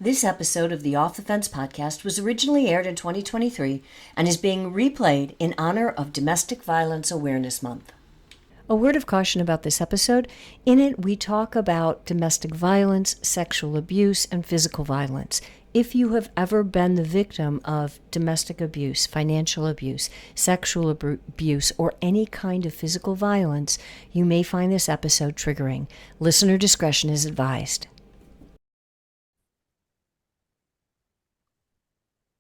This episode of the Off the Fence podcast was originally aired in 2023 and is being replayed in honor of Domestic Violence Awareness Month. A word of caution about this episode. In it, we talk about domestic violence, sexual abuse, and physical violence. If you have ever been the victim of domestic abuse, financial abuse, sexual abuse, or any kind of physical violence, you may find this episode triggering. Listener discretion is advised.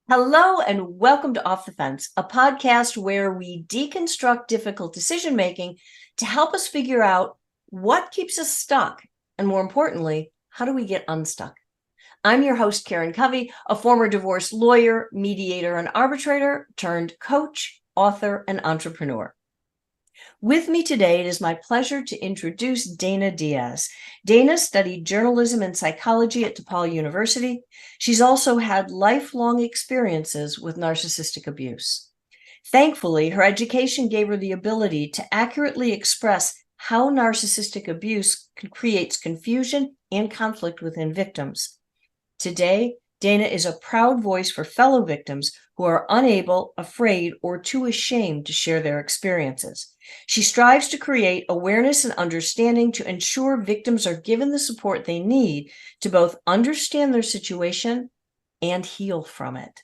Hello and welcome to Off the Fence, a podcast where we deconstruct difficult decision-making to help us figure out what keeps us stuck, and more importantly, how do we get unstuck? I'm your host, Karen Covey, a former divorce lawyer, mediator, and arbitrator turned coach, author, and entrepreneur. With me today, it is my pleasure to introduce Dana Diaz. Dana studied journalism and psychology at DePaul University. She's also had lifelong experiences with narcissistic abuse. Thankfully, her education gave her the ability to accurately express how narcissistic abuse creates confusion and conflict within victims. Today, Dana is a proud voice for fellow victims who are unable, afraid, or too ashamed to share their experiences. She strives to create awareness and understanding to ensure victims are given the support they need to both understand their situation and heal from it.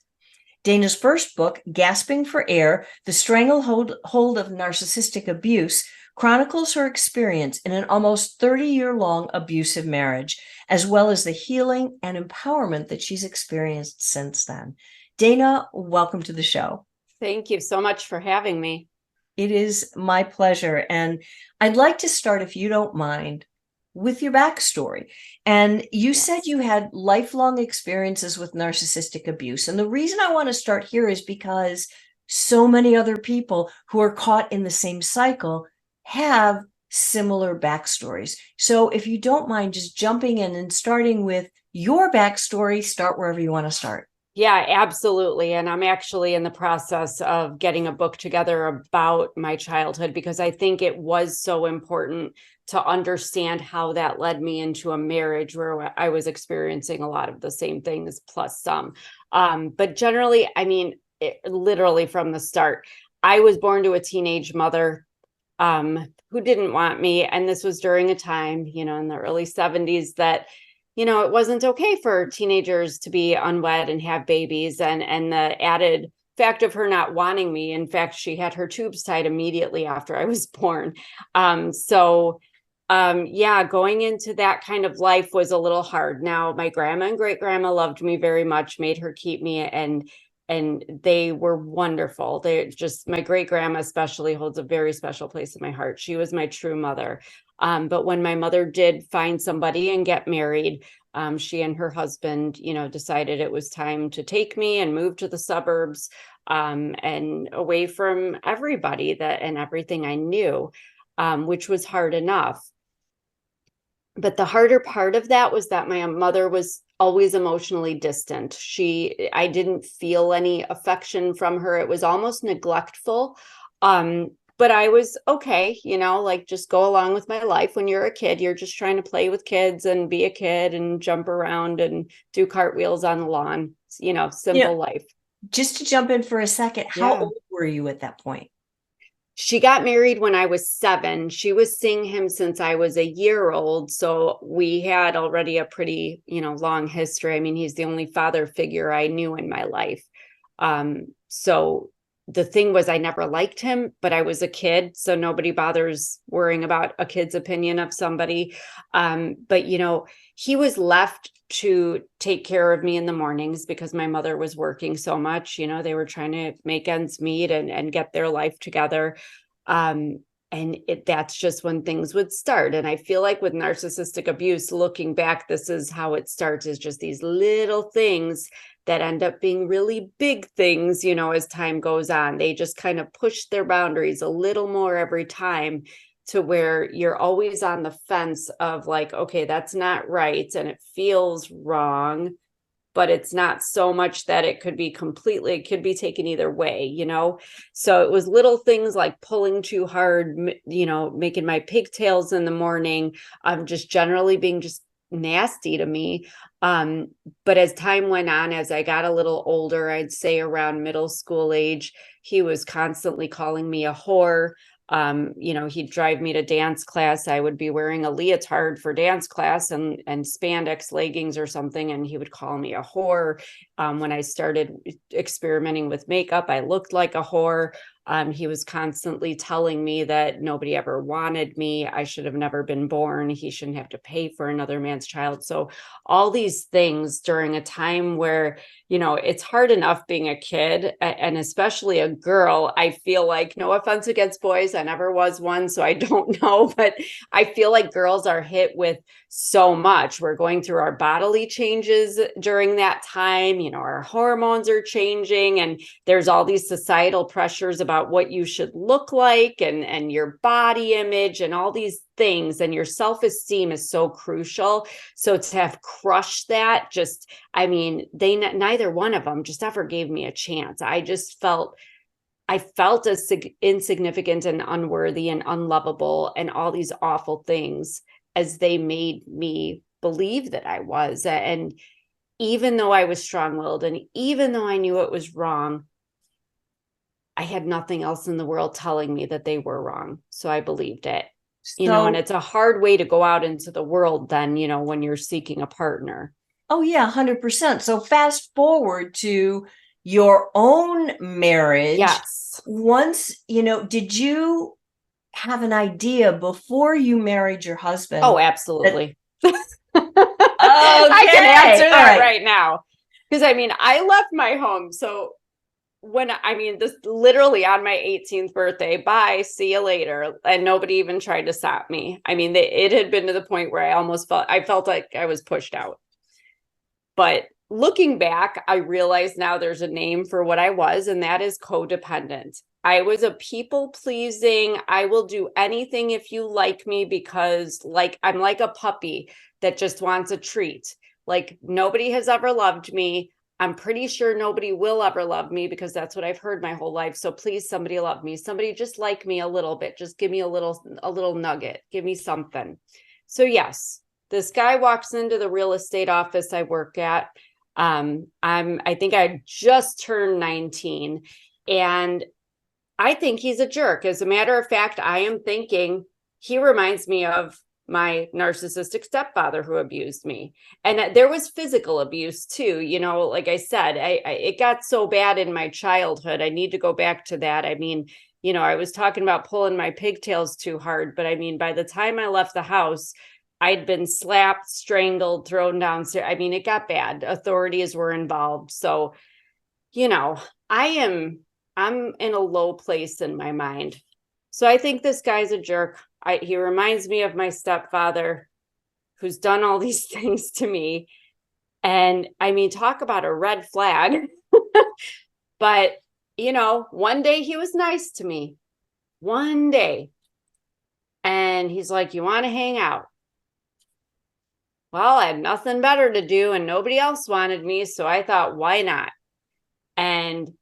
Dana's first book, Gasping for Air, The Stranglehold of Narcissistic Abuse, chronicles her experience in an almost 30-year-long abusive marriage, as well as the healing and empowerment that she's experienced since then. Dana, welcome to the show. Thank you so much for having me. It is my pleasure. And I'd like to start, if you don't mind, with your backstory. And you said you had lifelong experiences with narcissistic abuse. And the reason I want to start here is because so many other people who are caught in the same cycle have similar backstories. So if you don't mind just jumping in and starting with your backstory, start wherever you want to start. Yeah, absolutely. And I'm actually in the process of getting a book together about my childhood because I think it was so important to understand how that led me into a marriage where I was experiencing a lot of the same things plus some. But generally, literally from the start, I was born to a teenage mother who didn't want me. And this was during a time, in the early 70s that it wasn't okay for teenagers to be unwed and have babies. And the added fact of her not wanting me, in fact, she had her tubes tied immediately after I was born. Going into that kind of life was a little hard. Now, my grandma and great grandma loved me very much, made her keep me, and they were wonderful. My great grandma especially holds a very special place in my heart. She was my true mother. But when my mother did find somebody and get married, she and her husband, decided it was time to take me and move to the suburbs, and away from everybody and everything I knew, which was hard enough. But the harder part of that was that my mother was always emotionally distant. I didn't feel any affection from her. It was almost neglectful. But I was okay, just go along with my life. When you're a kid, you're just trying to play with kids and be a kid and jump around and do cartwheels on the lawn, simple life. Just to jump in for a second, how old were you at that point? She got married when I was 7. She was seeing him since I was a year old. So we had already a pretty, long history. I mean, he's the only father figure I knew in my life. So the thing was, I never liked him, but I was a kid. So nobody bothers worrying about a kid's opinion of somebody. But he was left to take care of me in the mornings because my mother was working so much. They were trying to make ends meet and get their life together. That's just when things would start. And I feel like with narcissistic abuse, looking back, this is how it starts, is just these little things that end up being really big things, as time goes on. They just kind of push their boundaries a little more every time, to where you're always on the fence of like, okay, that's not right. And it feels wrong, but it's not so much that it could be taken either way, So it was little things like pulling too hard, making my pigtails in the morning, just generally being just nasty to me. But as time went on, as I got a little older, I'd say around middle school age, he was constantly calling me a whore. He'd drive me to dance class. I would be wearing a leotard for dance class and spandex leggings or something, and he would call me a whore. When I started experimenting with makeup, I looked like a whore. He was constantly telling me that nobody ever wanted me. I should have never been born. He shouldn't have to pay for another man's child. So all these things during a time where, it's hard enough being a kid, and especially a girl. I feel like, no offense against boys, I never was one, so I don't know, but I feel like girls are hit with so much. We're going through our bodily changes during that time. Our hormones are changing, and there's all these societal pressures about what you should look like, and your body image and all these things, and your self-esteem is so crucial. So to have crushed that, neither one of them just ever gave me a chance. I felt as insignificant and unworthy and unlovable and all these awful things as they made me believe that I was. And even though I was strong-willed, and even though I knew it was wrong, I had nothing else in the world telling me that they were wrong. So I believed it. And it's a hard way to go out into the world then, when you're seeking a partner. Oh yeah, 100%. So fast forward to your own marriage. Yes. Once, did you have an idea before you married your husband? Oh, absolutely. Okay. I can answer that right now. Because I left my home. So this literally on my 18th birthday, bye, see you later. And nobody even tried to stop me. It had been to the point where I felt like I was pushed out. But looking back, I realize now there's a name for what I was, and that is codependent. I was a people pleasing. I will do anything if you like me, because I'm like a puppy that just wants a treat. Like, nobody has ever loved me. I'm pretty sure nobody will ever love me, because that's what I've heard my whole life. So please, somebody love me. Somebody just like me a little bit. Just give me a little nugget. Give me something. So yes, this guy walks into the real estate office I work at. I think I just turned 19, and I think he's a jerk. As a matter of fact, I am thinking he reminds me of my narcissistic stepfather who abused me. And there was physical abuse too. Like I said, it got so bad in my childhood. I need to go back to that. I was talking about pulling my pigtails too hard, but by the time I left the house, I'd been slapped, strangled, thrown downstairs. It got bad. Authorities were involved. So, I'm in a low place in my mind. So I think this guy's a jerk. He reminds me of my stepfather, who's done all these things to me. And talk about a red flag. But, one day he was nice to me. One day. And he's like, you want to hang out? Well, I had nothing better to do, and nobody else wanted me. So I thought, why not? And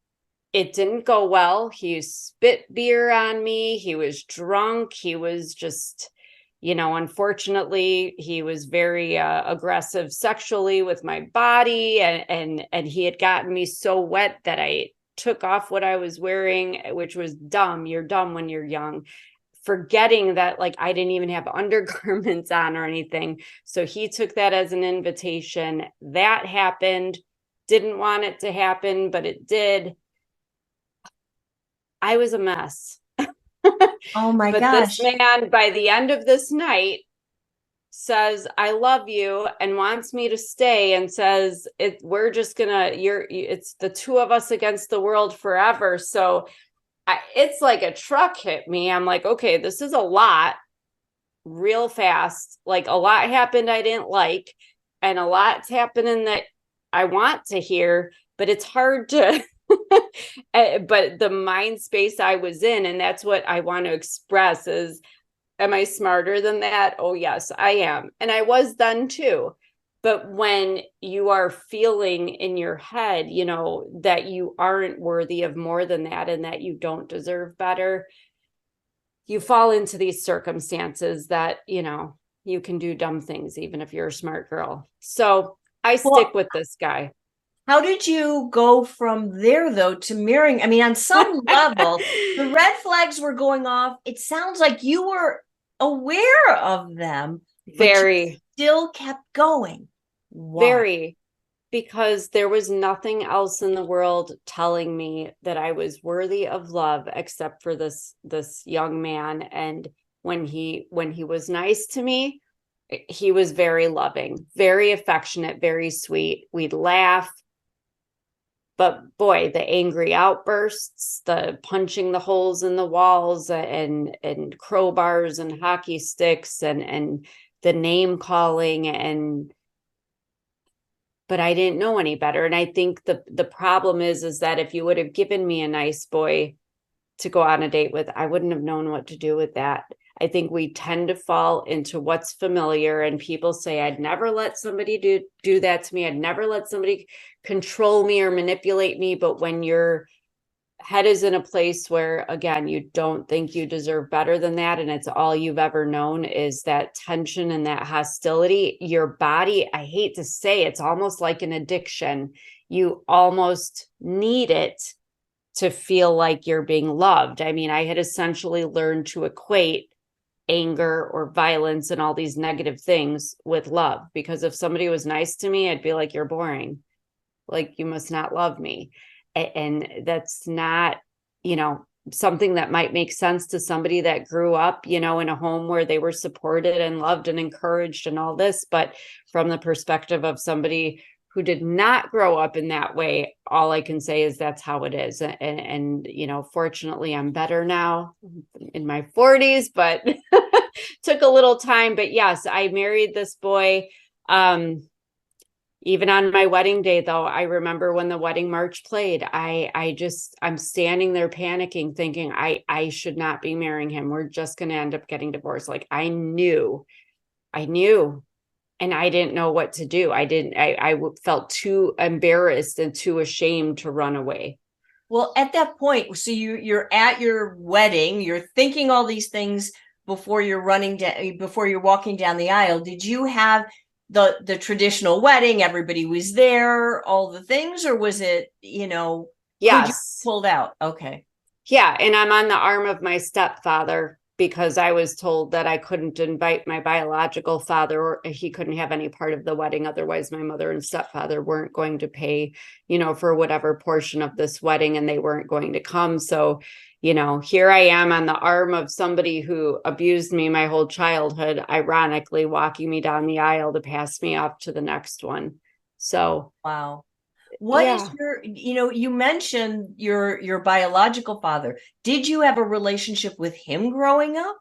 it didn't go well. He spit beer on me. He was drunk. He was just, unfortunately, he was very aggressive sexually with my body. And he had gotten me so wet that I took off what I was wearing, which was dumb. You're dumb when you're young, forgetting that I didn't even have undergarments on or anything. So he took that as an invitation. That happened. Didn't want it to happen, but it did. I was a mess. Oh my but gosh. This man, by the end of this night, says, I love you, and wants me to stay, and says, it's the two of us against the world forever. So it's like a truck hit me. I'm like, okay, this is a lot real fast. Like, a lot happened I didn't like, and a lot's happening that I want to hear, but it's hard to but the mind space I was in, and that's what I want to express is, am I smarter than that? Oh yes, I am. And I was then too. But when you are feeling in your head, that you aren't worthy of more than that, and that you don't deserve better, you fall into these circumstances that, you can do dumb things, even if you're a smart girl. So I Well, stick with this guy. how did you go from there, though, to mirroring? I mean, on some level, the red flags were going off. It sounds like you were aware of them, but you Very, still kept going. Why? very, because there was nothing else in the world telling me that I was worthy of love except for this young man. And when he was nice to me, he was very loving, very affectionate, very sweet. We'd laugh. But boy, the angry outbursts, the punching the holes in the walls and crowbars and hockey sticks and the name calling, and but I didn't know any better. And I think the problem is that if you would have given me a nice boy to go on a date with, I wouldn't have known what to do with that. I think we tend to fall into what's familiar, and people say, I'd never let somebody do that to me. I'd never let somebody control me or manipulate me. But when your head is in a place where, again, you don't think you deserve better than that, and it's all you've ever known is that tension and that hostility, your body, I hate to say, it's almost like an addiction. You almost need it to feel like you're being loved. I mean, I had essentially learned to equate anger or violence and all these negative things with love, because if somebody was nice to me, I'd be like, you're boring. Like, you must not love me. And that's not, something that might make sense to somebody that grew up, in a home where they were supported and loved and encouraged and all this. But from the perspective of somebody who did not grow up in that way, all I can say is that's how it is. And fortunately, I'm better now in my 40s, but took a little time. But yes, I married this boy. Even on my wedding day, though, I remember when the wedding march played, I'm standing there panicking, thinking I should not be marrying him. We're just going to end up getting divorced. Like, I knew, and I didn't know what to do. I felt too embarrassed and too ashamed to run away. Well, at that point, so you're at your wedding, you're thinking all these things before you're walking down the aisle. Did you have the traditional wedding? Everybody was there, all the things, or was it, could you pulled out? Okay. Yeah. And I'm on the arm of my stepfather because I was told that I couldn't invite my biological father, or he couldn't have any part of the wedding. Otherwise, my mother and stepfather weren't going to pay, for whatever portion of this wedding, and they weren't going to come. So, here I am on the arm of somebody who abused me my whole childhood, ironically walking me down the aisle to pass me off to the next one. So, wow. What is your, you mentioned your biological father. Did you have a relationship with him growing up?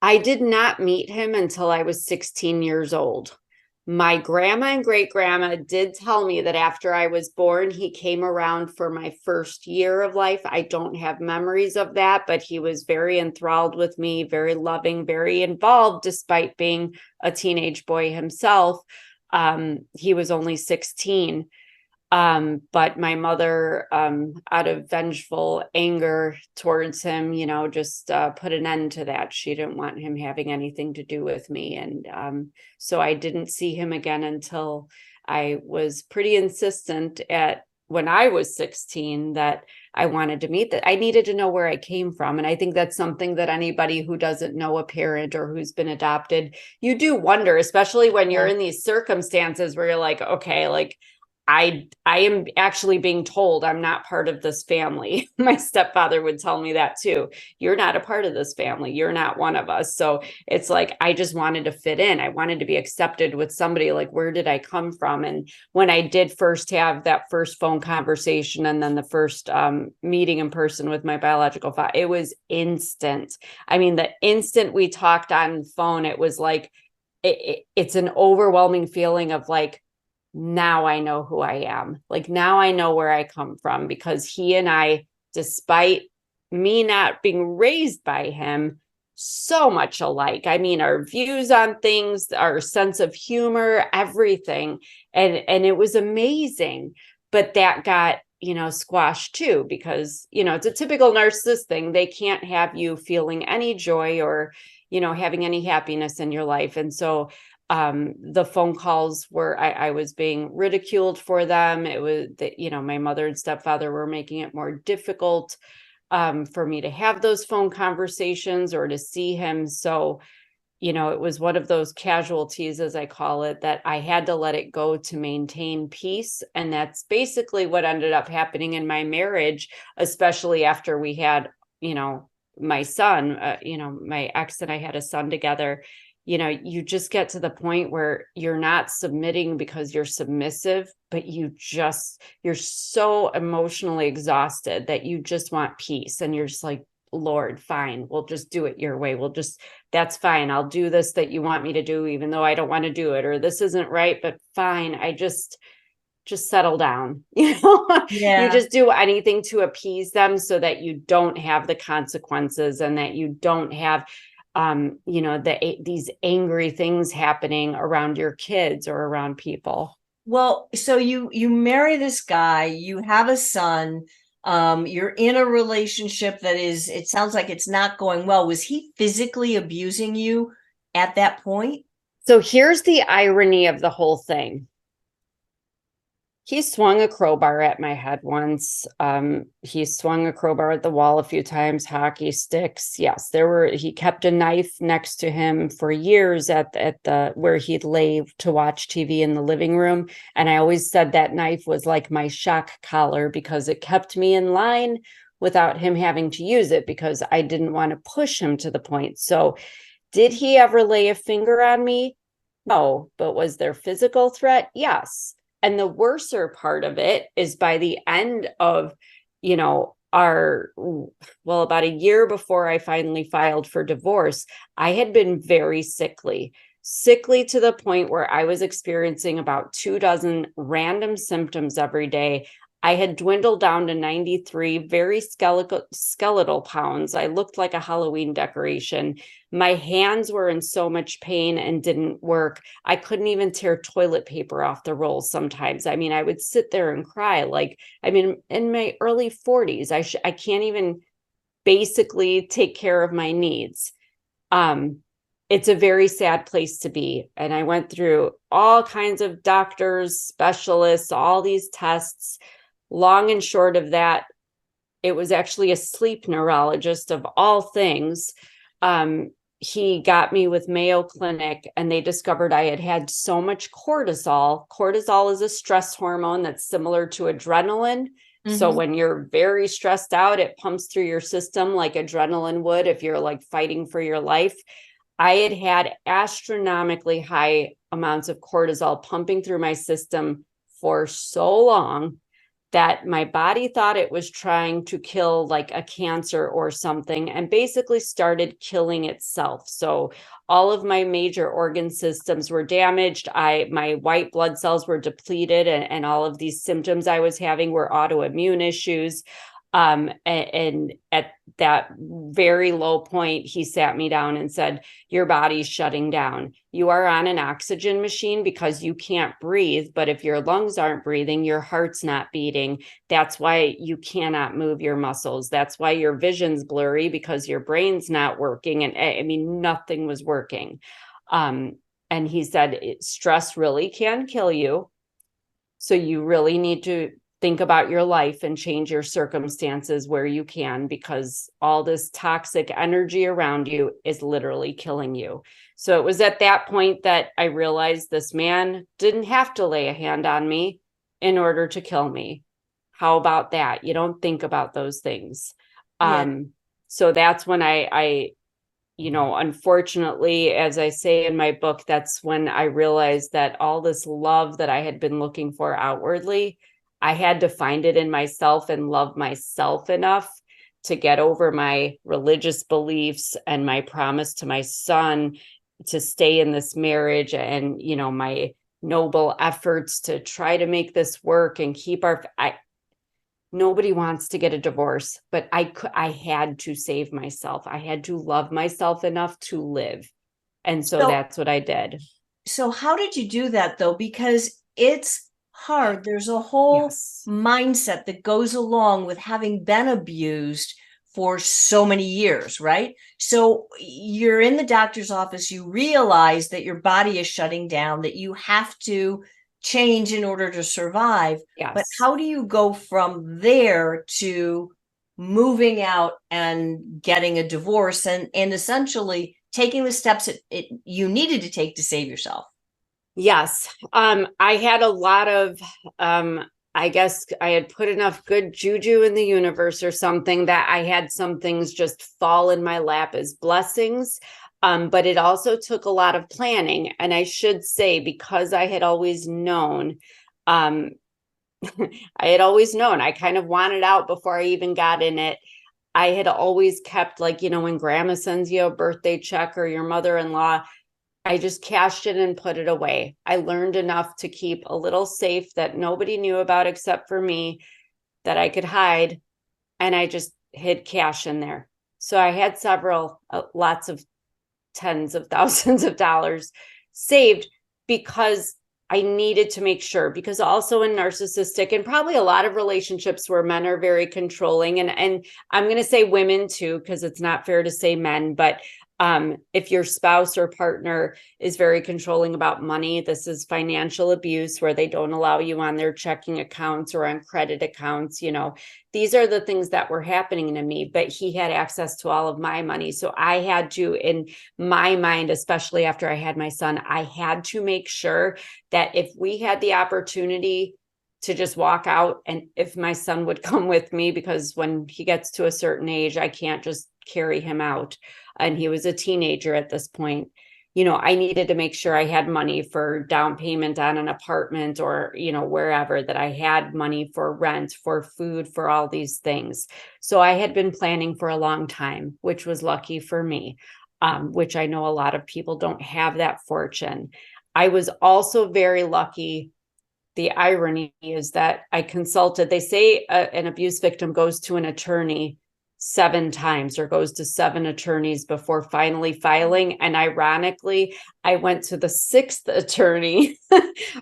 I did not meet him until I was 16 years old. My grandma and great grandma did tell me that after I was born, he came around for my first year of life. I don't have memories of that, but he was very enthralled with me, very loving, very involved, despite being a teenage boy himself. He was only 16. But my mother, out of vengeful anger towards him, just put an end to that. She didn't want him having anything to do with me. And so I didn't see him again until I was pretty insistent when I was 16 that I wanted to meet that. I needed to know where I came from. And I think that's something that anybody who doesn't know a parent or who's been adopted, you do wonder, especially when you're in these circumstances where you're like, okay, like, I am actually being told I'm not part of this family. My stepfather would tell me that too. You're not a part of this family. You're not one of us. So it's like, I just wanted to fit in. I wanted to be accepted with somebody. Like, where did I come from? And when I did first have that first phone conversation and then the first meeting in person with my biological father, it was instant. I mean, the instant we talked on the phone, it was like, it's an overwhelming feeling of like, now I know who I am. Like, now I know where I come from, because he and I, despite me not being raised by him, so much alike. I mean, our views on things, our sense of humor, everything. And it was amazing. But that got, squashed too, because, it's a typical narcissist thing. They can't have you feeling any joy or, having any happiness in your life. And so the phone calls were, I was being ridiculed for them. It was that, my mother and stepfather were making it more difficult for me to have those phone conversations or to see him. So, it was one of those casualties, as I call it, that I had to let it go to maintain peace. And that's basically what ended up happening in my marriage, especially after we had, my son, my ex and I had a son together. You just get to the point where you're not submitting because you're submissive, but you're so emotionally exhausted that you just want peace. And you're just like, Lord, fine, we'll just do it your way. That's fine. I'll do this that you want me to do, even though I don't want to do it, or this isn't right, but fine. I just settle down. You just do anything to appease them so that you don't have the consequences and that you don't have these angry things happening around your kids or around people. Well, so you marry this guy, you have a son, you're in a relationship that it sounds like it's not going well. Was he physically abusing you at that point? So here's the irony of the whole thing. He swung a crowbar at my head once. He swung a crowbar at the wall a few times, hockey sticks. Yes, he kept a knife next to him for years at the where he'd lay to watch TV in the living room. And I always said that knife was like my shock collar because it kept me in line without him having to use it because I didn't want to push him to the point. So did he ever lay a finger on me? No, but was there physical threat? Yes. And the worser part of it is by the end of, about a year before I finally filed for divorce, I had been very sickly to the point where I was experiencing about 24 random symptoms every day. I had dwindled down to 93 very skeletal pounds. I looked like a Halloween decoration. My hands were in so much pain and didn't work. I couldn't even tear toilet paper off the rolls sometimes. I mean, I would sit there and cry. In my early 40s, I can't even basically take care of my needs. It's a very sad place to be. And I went through all kinds of doctors, specialists, all these tests. Long and short of that, it was actually a sleep neurologist of all things. He got me with Mayo Clinic and they discovered I had so much cortisol. Cortisol is a stress hormone that's similar to adrenaline. Mm-hmm. So when you're very stressed out, it pumps through your system like adrenaline would if you're like fighting for your life. I had astronomically high amounts of cortisol pumping through my system for so long that my body thought it was trying to kill like a cancer or something and basically started killing itself. So all of my major organ systems were damaged. My white blood cells were depleted and all of these symptoms I was having were autoimmune issues. And at that very low point, he sat me down and said, your body's shutting down. You are on an oxygen machine because you can't breathe. But if your lungs aren't breathing, your heart's not beating. That's why you cannot move your muscles. That's why your vision's blurry because your brain's not working. And I mean, nothing was working. And he said, stress really can kill you. So you really need to think about your life and change your circumstances where you can, because all this toxic energy around you is literally killing you. So it was at that point that I realized this man didn't have to lay a hand on me in order to kill me. How about that? You don't think about those things. Yeah. So that's when I unfortunately, as I say in my book, that's when I realized that all this love that I had been looking for outwardly, I had to find it in myself and love myself enough to get over my religious beliefs and my promise to my son to stay in this marriage and, my noble efforts to try to make this work and keep nobody wants to get a divorce, but I had to save myself. I had to love myself enough to live. And so that's what I did. So how did you do that though? Because it's hard. There's a whole mindset that goes along with having been abused for so many years, right? So you're in the doctor's office, you realize that your body is shutting down, that you have to change in order to survive. But Yes. how do you go from there to moving out and getting a divorce and essentially taking the steps you needed to take to save yourself? Yes. I had a lot of, I guess I had put enough good juju in the universe or something that I had some things just fall in my lap as blessings. But it also took a lot of planning. And I should say, because I had always known, I kind of wanted out before I even got in it. I had always kept, like, when grandma sends you a birthday check or your mother-in-law, I just cashed it and put it away. I learned enough to keep a little safe that nobody knew about except for me, that I could hide. And I just hid cash in there. So I had several, lots of tens of thousands of dollars saved, because I needed to make sure, because also in narcissistic and probably a lot of relationships where men are very controlling, and I'm going to say women too, because it's not fair to say men, but if your spouse or partner is very controlling about money, this is financial abuse, where they don't allow you on their checking accounts or on credit accounts. These are the things that were happening to me, but he had access to all of my money. So I had to, in my mind, especially after I had my son, I had to make sure that if we had the opportunity to just walk out, and if my son would come with me, because when he gets to a certain age, I can't just carry him out. And he was a teenager at this point. I needed to make sure I had money for down payment on an apartment, or, wherever, that I had money for rent, for food, for all these things. So I had been planning for a long time, which was lucky for me, which I know a lot of people don't have that fortune. I was also very lucky. The irony is that I consulted, they say an abuse victim goes to an attorney 7 times or goes to 7 attorneys before finally filing. And ironically, I went to the 6th attorney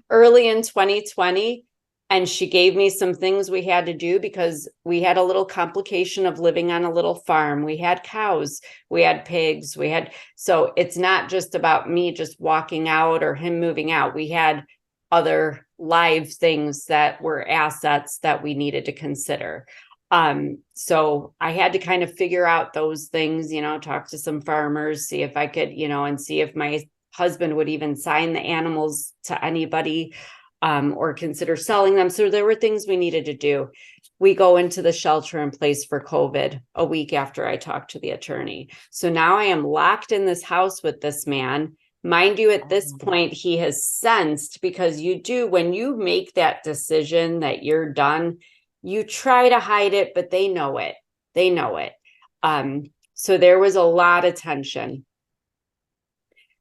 early in 2020. And she gave me some things we had to do, because we had a little complication of living on a little farm. We had cows, we had pigs, so it's not just about me just walking out or him moving out. We had other live things that were assets that we needed to consider. So I had to kind of figure out those things, talk to some farmers, see if I could, and see if my husband would even sign the animals to anybody, or consider selling them. So there were things we needed to do. We go into the shelter in place for COVID a week after I talked to the attorney. So now I am locked in this house with this man. Mind you, at this point, he has sensed, because when you make that decision that you're done, you try to hide it, but they know it. So there was a lot of tension.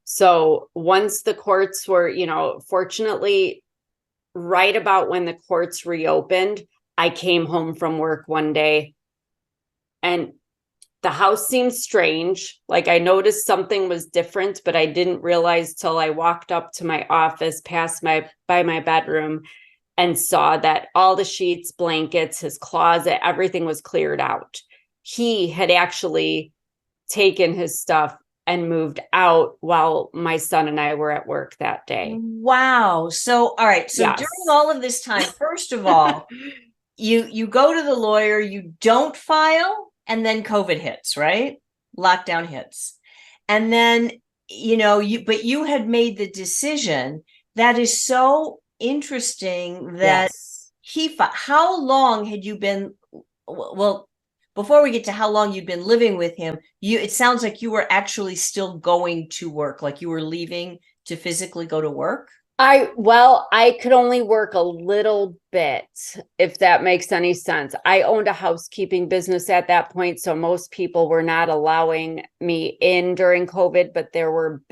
So once the courts were, fortunately, right about when the courts reopened, I came home from work one day, and the house seemed strange. Like, I noticed something was different, but I didn't realize till I walked up to my office, by my bedroom, and saw that all the sheets, blankets, his closet, everything was cleared out. He had actually taken his stuff and moved out while my son and I were at work that day. Wow. So, all right. So Yes. during all of this time, first of all, you go to the lawyer, you don't file, and then COVID hits, right? Lockdown hits. And then, but you had made the decision. That is so interesting that Yes. how long had you been, well, before we get to how long you'd been living with him, it sounds like you were actually still going to work, like you were leaving to physically go to work. I could only work a little bit, if that makes any sense. I owned a housekeeping business at that point, so most people were not allowing me in during COVID, but there were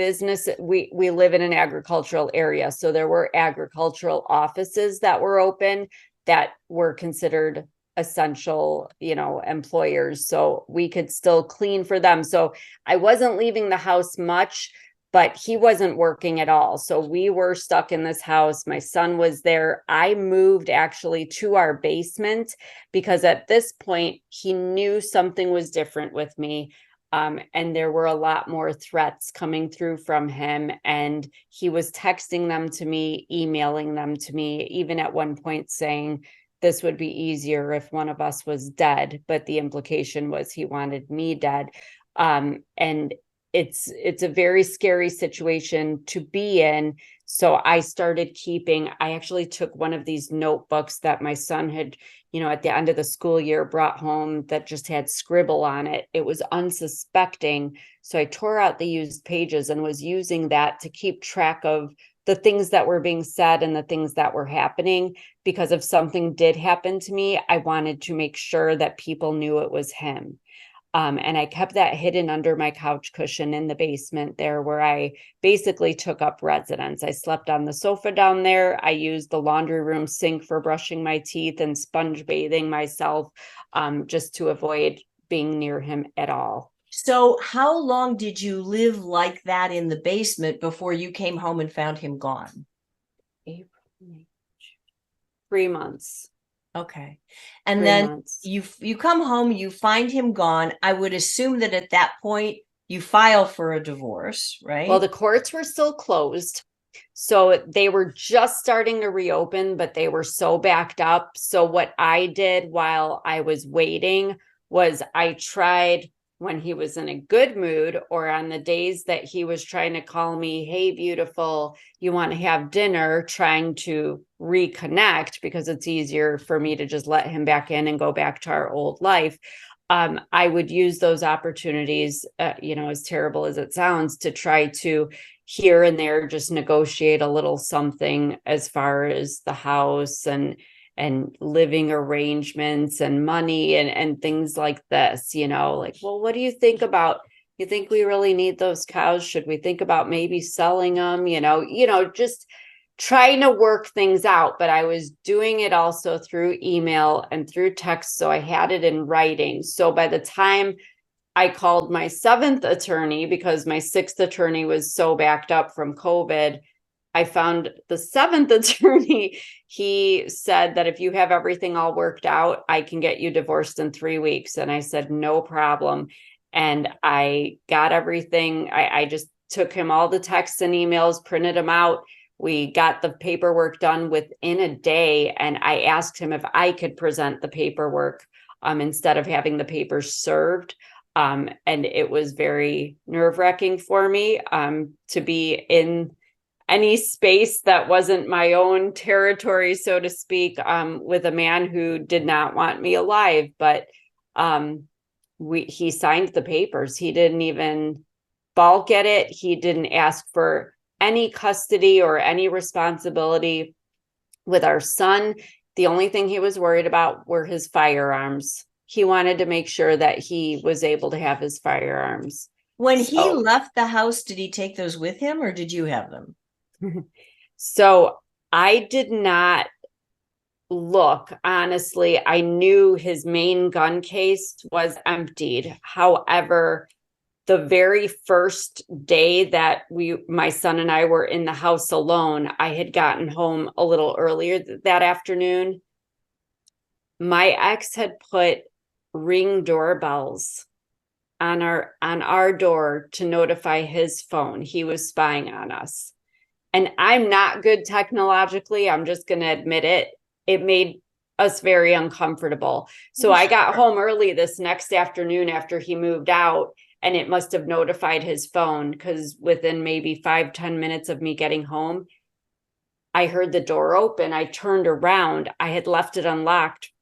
we live in an agricultural area, so there were agricultural offices that were open that were considered essential, employers, so we could still clean for them. So I wasn't leaving the house much, but he wasn't working at all. So we were stuck in this house. My son was there. I moved actually to our basement because at this point he knew something was different with me. And there were a lot more threats coming through from him. And he was texting them to me, emailing them to me, even at one point saying, this would be easier if one of us was dead. But the implication was he wanted me dead. And it's a very scary situation to be in. So I started I actually took one of these notebooks that my son had, at the end of the school year brought home that just had scribble on it. It was unsuspecting. So I tore out the used pages and was using that to keep track of the things that were being said and the things that were happening, because if something did happen to me, I wanted to make sure that people knew it was him. And I kept that hidden under my couch cushion in the basement there, where I basically took up residence. I slept on the sofa down there. I used the laundry room sink for brushing my teeth and sponge bathing myself, just to avoid being near him at all. So how long did you live like that in the basement before you came home and found him gone? April, May, 3 months. Okay. And 3 then months. you come home, you find him gone. I would assume that at that point you file for a divorce, right? Well, the courts were still closed. So they were just starting to reopen, but they were so backed up. So what I did while I was waiting was I tried, when he was in a good mood or on the days that he was trying to call me, hey, beautiful, you want to have dinner, trying to reconnect, because it's easier for me to just let him back in and go back to our old life. I would use those opportunities, as terrible as it sounds, to try to here and there just negotiate a little something as far as the house and living arrangements and money and things like this, like, well, what do you think about, you think we really need those cows? Should we think about maybe selling them? Just trying to work things out. But I was doing it also through email and through text. So I had it in writing. So by the time I called my 7th attorney, because my 6th attorney was so backed up from COVID, I found the 7th attorney. He said that if you have everything all worked out, I can get you divorced in 3 weeks. And I said, no problem. And I got everything. I just took him all the texts and emails, printed them out. We got the paperwork done within a day. And I asked him if I could present the paperwork instead of having the papers served. And it was very nerve-wracking for me to be in any space that wasn't my own territory, so to speak, with a man who did not want me alive. But he signed the papers. He didn't even balk at it. He didn't ask for any custody or any responsibility with our son. The only thing he was worried about were his firearms. He wanted to make sure that he was able to have his firearms. When he left the house, did he take those with him or did you have them? So I did not look, honestly. I knew his main gun case was emptied. However, the very first day that my son and I were in the house alone, I had gotten home a little earlier that afternoon. My ex had put Ring doorbells on our door to notify his phone. He was spying on us. And I'm not good technologically. I'm just going to admit it. It made us very uncomfortable. So I got home early this next afternoon after he moved out, and it must have notified his phone, because within maybe 5-10 minutes of me getting home, I heard the door open. I turned around. I had left it unlocked.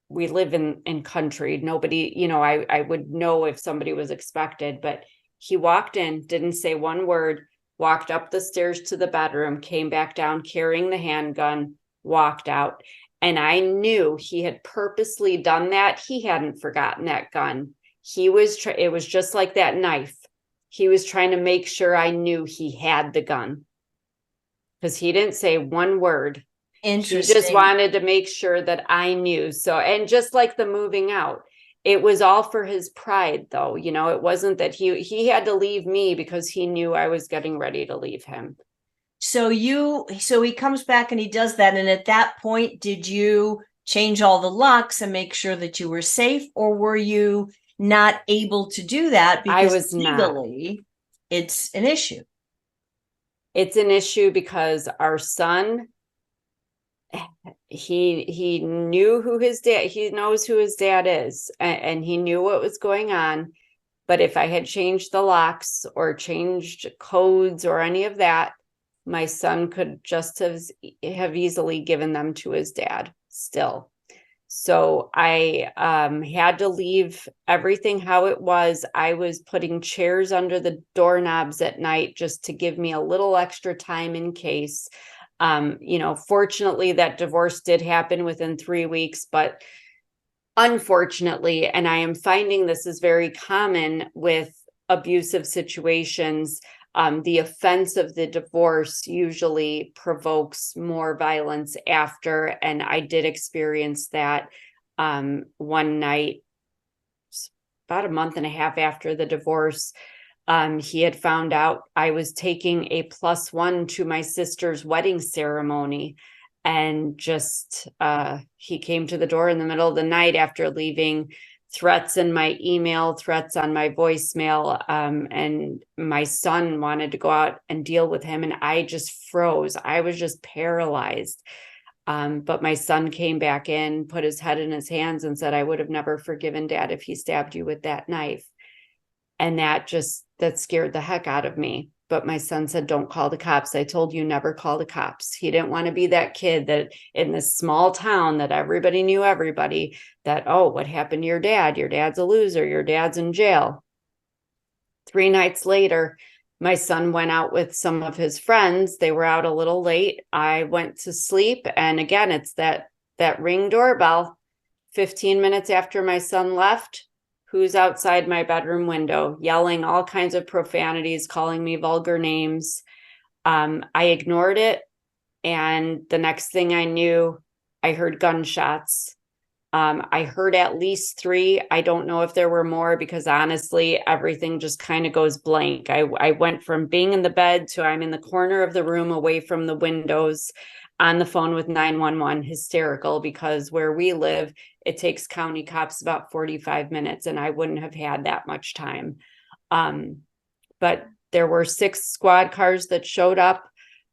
We live in country. Nobody, I would know if somebody was expected, but he walked in, didn't say one word, walked up the stairs to the bedroom, came back down carrying the handgun, walked out. And I knew he had purposely done that. He hadn't forgotten that gun. It was just like that knife. He was trying to make sure I knew he had the gun, because he didn't say one word. He just wanted to make sure that I knew. So, and just like the moving out, it was all for his pride, though. You know, it wasn't that he had to leave me because he knew I was getting ready to leave him. So he comes back and he does that. And at that point, did you change all the locks and make sure that you were safe, or were you not able to do that I because was not. legally it's an issue? It's an issue because our son, he knew who his dad, he knows who his dad is, and he knew what was going on. But if I had changed the locks or changed codes or any of that, my son could just have easily given them to his dad still. So I had to leave everything how it was. I was putting chairs under the doorknobs at night just to give me a little extra time in case. You know, fortunately, that divorce did happen within 3 weeks, but unfortunately, and I am finding this is very common with abusive situations, the offense of the divorce usually provokes more violence after. And I did experience that one night, about a month and a half after the divorce. He had found out I was taking a +1 to my sister's wedding ceremony. And just he came to the door in the middle of the night after leaving threats in my email, threats on my voicemail, and my son wanted to go out and deal with him, and I just froze. I was just paralyzed. But my son came back in, put his head in his hands, and said, "I would have never forgiven Dad if he stabbed you with that knife." And that scared the heck out of me. But my son said, "Don't call the cops. I told you never call the cops." He didn't want to be that kid that in this small town that everybody knew everybody, that, "Oh, what happened to your dad? Your dad's a loser. Your dad's in jail." 3 nights later, my son went out with some of his friends. They were out a little late. I went to sleep. And again, it's that ring doorbell. 15 minutes after my son left, who's outside my bedroom window, yelling all kinds of profanities, calling me vulgar names. I ignored it. And the next thing I knew, I heard gunshots. I heard at least 3. I don't know if there were more because honestly, everything just kind of goes blank. I went from being in the bed to I'm in the corner of the room away from the windows on the phone with 911, hysterical, because where we live, it takes county cops about 45 minutes, and I wouldn't have had that much time. But there were 6 squad cars that showed up.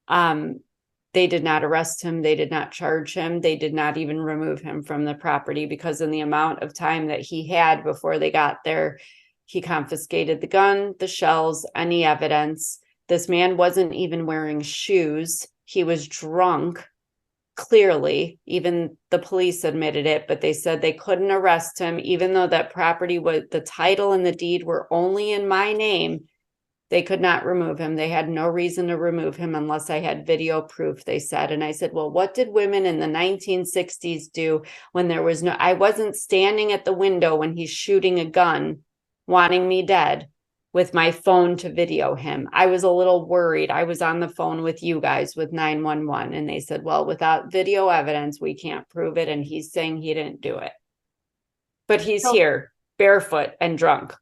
They did not arrest him. They did not charge him. They did not even remove him from the property, because in the amount of time that he had before they got there, he confiscated the gun, the shells, any evidence. This man wasn't even wearing shoes. He was drunk, clearly. Even the police admitted it, but they said they couldn't arrest him, even though that property was, the title and the deed were only in my name. They could not remove him. They had no reason to remove him unless I had video proof, they said. And I said, well, what did women in the 1960s do when there was no, I wasn't standing at the window when he's shooting a gun, wanting me dead, with my phone to video him. I was a little worried. I was on the phone with you guys with 911, and they said, well, without video evidence, we can't prove it. And he's saying he didn't do it. But he's here, barefoot and drunk.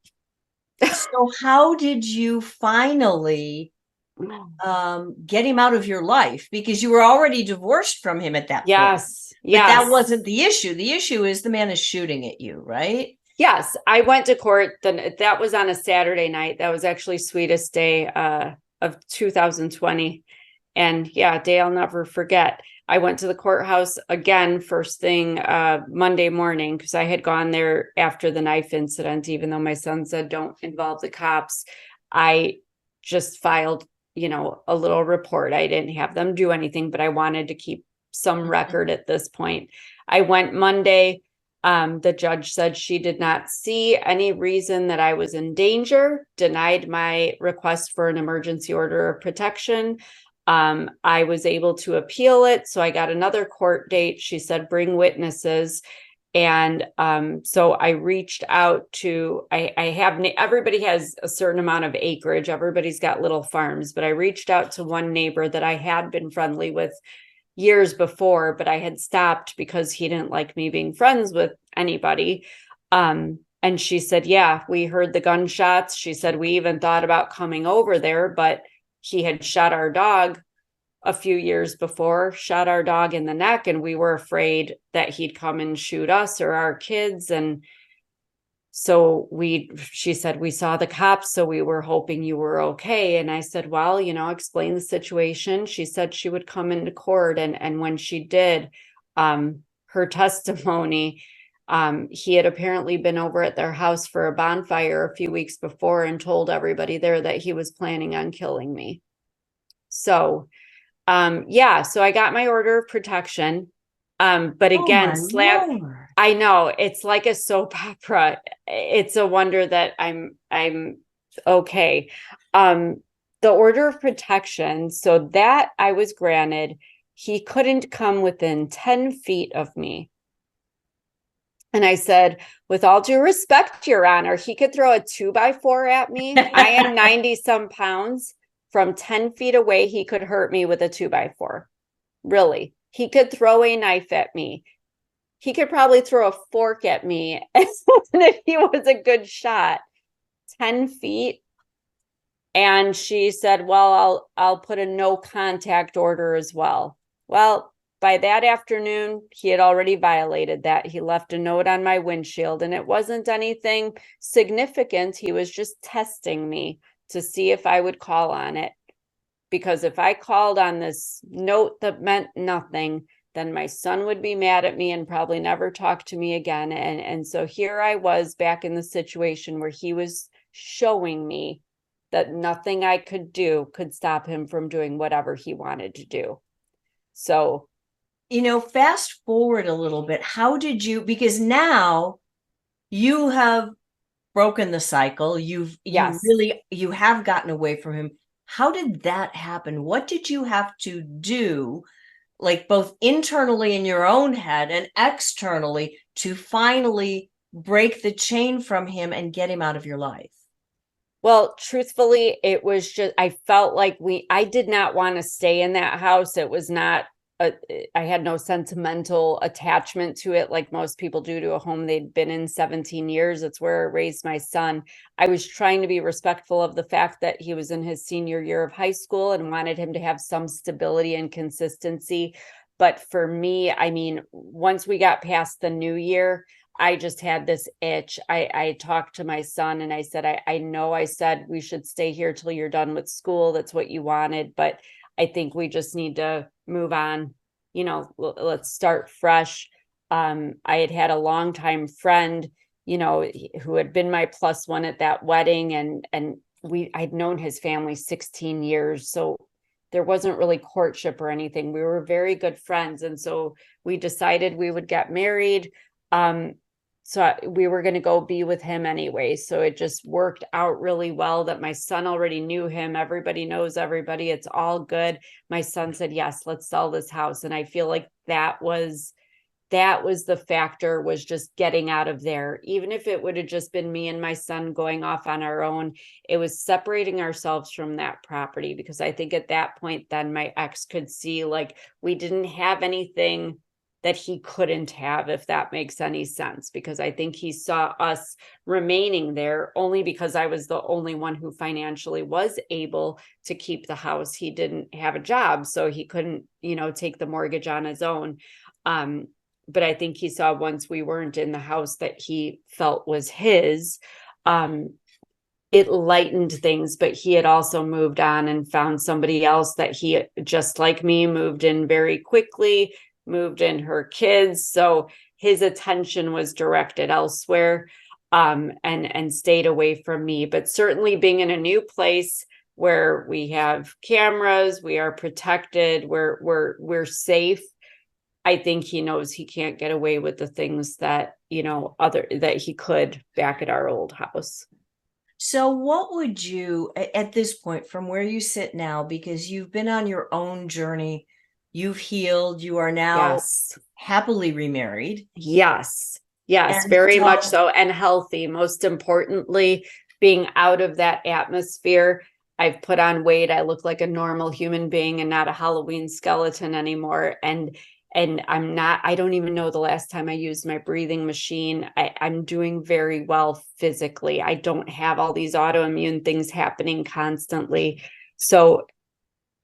So how did you finally get him out of your life? Because you were already divorced from him at that point. Yes. But that wasn't the issue. The issue is the man is shooting at you, right? Yes, I went to court. Then that was on a Saturday night. That was actually sweetest day of 2020. And yeah, day I'll never forget. I went to the courthouse again first thing Monday morning, because I had gone there after the knife incident, even though my son said don't involve the cops. I just filed, a little report. I didn't have them do anything, but I wanted to keep some record at this point. I went Monday. The judge said she did not see any reason that I was in danger, denied my request for an emergency order of protection. I was able to appeal it. So I got another court date. She said, bring witnesses. And so I reached out to, everybody has a certain amount of acreage. Everybody's got little farms, but I reached out to one neighbor that I had been friendly with years before, but I had stopped because he didn't like me being friends with anybody. And she said, yeah, we heard the gunshots. She said, we even thought about coming over there, but he had shot our dog a few years before, shot our dog in the neck, and we were afraid that he'd come and shoot us or our kids. And so she said, we saw the cops, so we were hoping you were okay. And I said, well, explain the situation. She said she would come into court. And when she did, her testimony, he had apparently been over at their house for a bonfire a few weeks before and told everybody there that he was planning on killing me. So, so I got my order of protection. But again, I know it's like a soap opera. It's a wonder that I'm okay. The order of protection, so that I was granted, he couldn't come within 10 feet of me. And I said, with all due respect, Your Honor, he could throw a 2x4 at me. I am 90 some pounds. From 10 feet away, he could hurt me with a 2x4. Really. He could throw a knife at me. He could probably throw a fork at me if he was a good shot. 10 feet. And she said, well, I'll put a no contact order as well. Well, by that afternoon, he had already violated that. He left a note on my windshield, and it wasn't anything significant. He was just testing me to see if I would call on it. Because if I called on this note that meant nothing, then my son would be mad at me and probably never talk to me again. And so here I was back in the situation where he was showing me that nothing I could do could stop him from doing whatever he wanted to do. So, fast forward a little bit. How did you, because now you have broken the cycle. You have gotten away from him. How did that happen? What did you have to do, like both internally in your own head and externally, to finally break the chain from him and get him out of your life? Well, truthfully, it was just, I felt like I did not want to stay in that house. It was not, I had no sentimental attachment to it like most people do to a home they'd been in 17 years. It's where I raised my son. I was trying to be respectful of the fact that he was in his senior year of high school and wanted him to have some stability and consistency. But for me, I mean, once we got past the new year, I just had this itch. I talked to my son and I said, I know I said we should stay here till you're done with school. That's what you wanted. But I think we just need to move on. Let's start fresh. I had a longtime friend, who had been my plus one at that wedding. And I'd known his family 16 years. So there wasn't really courtship or anything. We were very good friends. And so we decided we would get married. So we were going to go be with him anyway. So it just worked out really well that my son already knew him. Everybody knows everybody. It's all good. My son said, yes, let's sell this house. And I feel like that was the factor, was just getting out of there. Even if it would have just been me and my son going off on our own, it was separating ourselves from that property. Because I think at that point, then my ex could see like we didn't have anything that he couldn't have, if that makes any sense, because I think he saw us remaining there only because I was the only one who financially was able to keep the house. He didn't have a job, so he couldn't, take the mortgage on his own. But I think he saw once we weren't in the house that he felt was his, it lightened things, but he had also moved on and found somebody else that he, just like me, moved in very quickly, moved in her kids. So his attention was directed elsewhere, and stayed away from me. But certainly being in a new place where we have cameras, we are protected, we're safe. I think he knows he can't get away with the things that, that he could back at our old house. So what would you, at this point, from where you sit now, because you've been on your own journey, you've healed, you are now happily remarried. Yes, very much so, and healthy. Most importantly, being out of that atmosphere. I've put on weight. I look like a normal human being and not a Halloween skeleton anymore. And And I don't even know the last time I used my breathing machine. I'm doing very well physically. I don't have all these autoimmune things happening constantly. So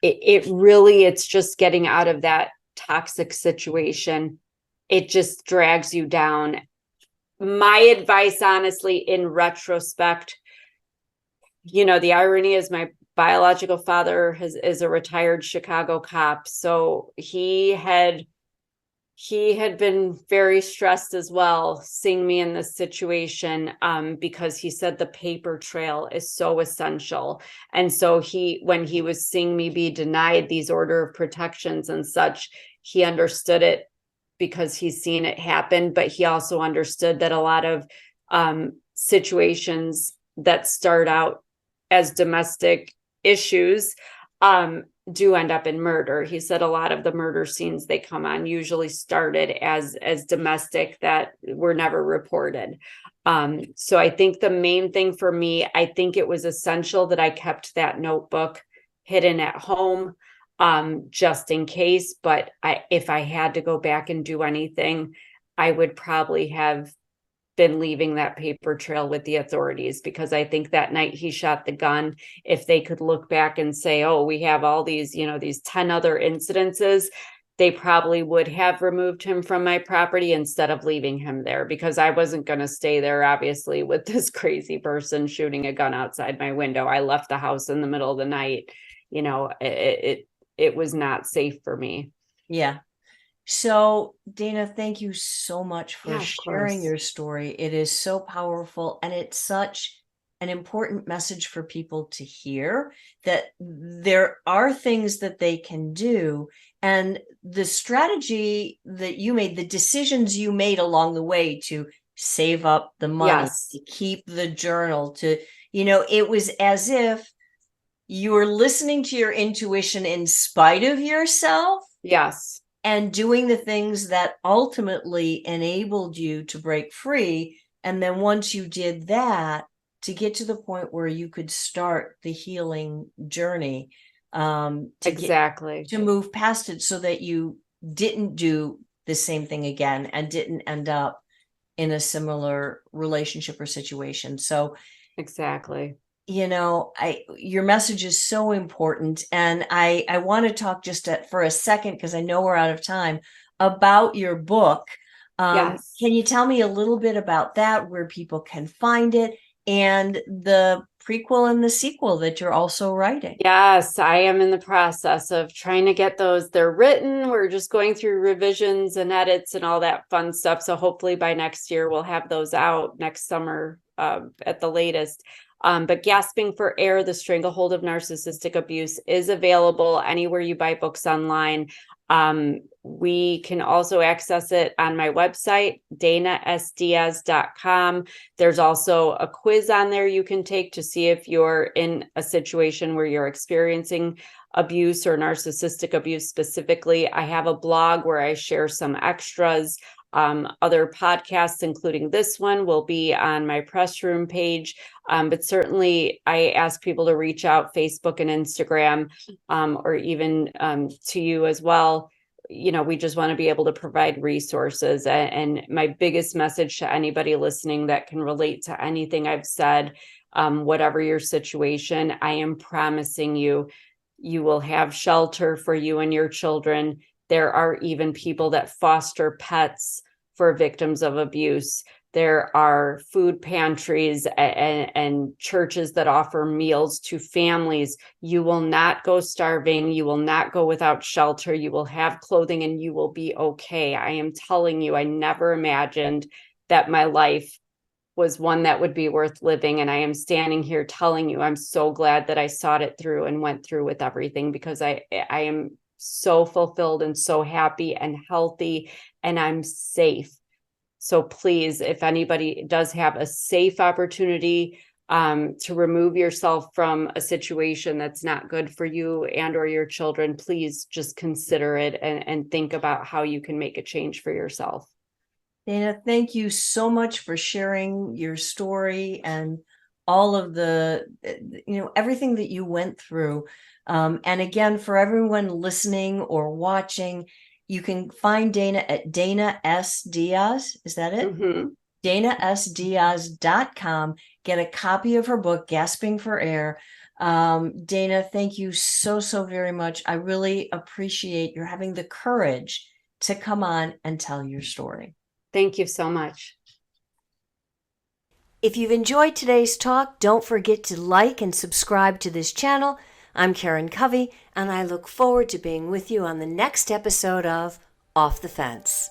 it really, it's just getting out of that toxic situation. It just drags you down. My advice, honestly, in retrospect, the irony is my biological father is a retired Chicago cop. So he had been very stressed as well, seeing me in this situation, because he said the paper trail is so essential. And so when he was seeing me be denied these order of protections and such, he understood it because he's seen it happen, but he also understood that a lot of situations that start out as domestic issues do end up in murder. He said a lot of the murder scenes they come on usually started as domestic that were never reported. So I think the main thing for me, I think it was essential that I kept that notebook hidden at home, just in case. But if I had to go back and do anything, I would probably have been leaving that paper trail with the authorities, because I think that night he shot the gun, if they could look back and say, oh, we have all these, these 10 other incidences, they probably would have removed him from my property instead of leaving him there, because I wasn't going to stay there, obviously, with this crazy person shooting a gun outside my window. I left the house in the middle of the night. It was not safe for me. Yeah. So, Dana, thank you so much for sharing course. your story. It is so powerful, and it's such an important message for people to hear, that there are things that they can do. And the strategy that you made, the decisions you made along the way to save up the money, Yes. to keep the journal, it was as if you were listening to your intuition in spite of yourself. Yes. And doing the things that ultimately enabled you to break free. And then once you did that, to get to the point where you could start the healing journey, Exactly. to move past it, so that you didn't do the same thing again and didn't end up in a similar relationship or situation. So exactly. Your message is so important. And I want to talk just for a second, because I know we're out of time, about your book. Yes. Can you tell me a little bit about that, where people can find it, and the prequel and the sequel that you're also writing? Yes, I am in the process of trying to get those. They're written. We're just going through revisions and edits and all that fun stuff. So hopefully by next year, we'll have those out next summer at the latest. But Gasping for Air, The Stranglehold of Narcissistic Abuse is available anywhere you buy books online. We can also access it on my website, danasdiaz.com. There's also a quiz on there you can take to see if you're in a situation where you're experiencing abuse or narcissistic abuse specifically. I have a blog where I share some extras. Other podcasts, including this one, will be on my press room page. But certainly I ask people to reach out, Facebook and Instagram, or even to you as well. We just want to be able to provide resources. And my biggest message to anybody listening that can relate to anything I've said, whatever your situation, I am promising you, you will have shelter for you and your children. There are even people that foster pets for victims of abuse. There are food pantries and churches that offer meals to families. You will not go starving. You will not go without shelter. You will have clothing and you will be okay. I am telling you, I never imagined that my life was one that would be worth living. And I am standing here telling you, I'm so glad that I sought it through and went through with everything, because I am so fulfilled and so happy and healthy, and I'm safe. So please, if anybody does have a safe opportunity to remove yourself from a situation that's not good for you and or your children, please just consider it and think about how you can make a change for yourself. Dana, thank you so much for sharing your story and all of the, everything that you went through. And again, for everyone listening or watching, You can find Dana at Dana S. Diaz. Is that it? Mm-hmm. DanaSDiaz.com. Get a copy of her book, Gasping for Air. Dana, thank you so, so very much. I really appreciate your having the courage to come on and tell your story. Thank you so much. If you've enjoyed today's talk, don't forget to like and subscribe to this channel. I'm Karen Covey, and I look forward to being with you on the next episode of Off the Fence.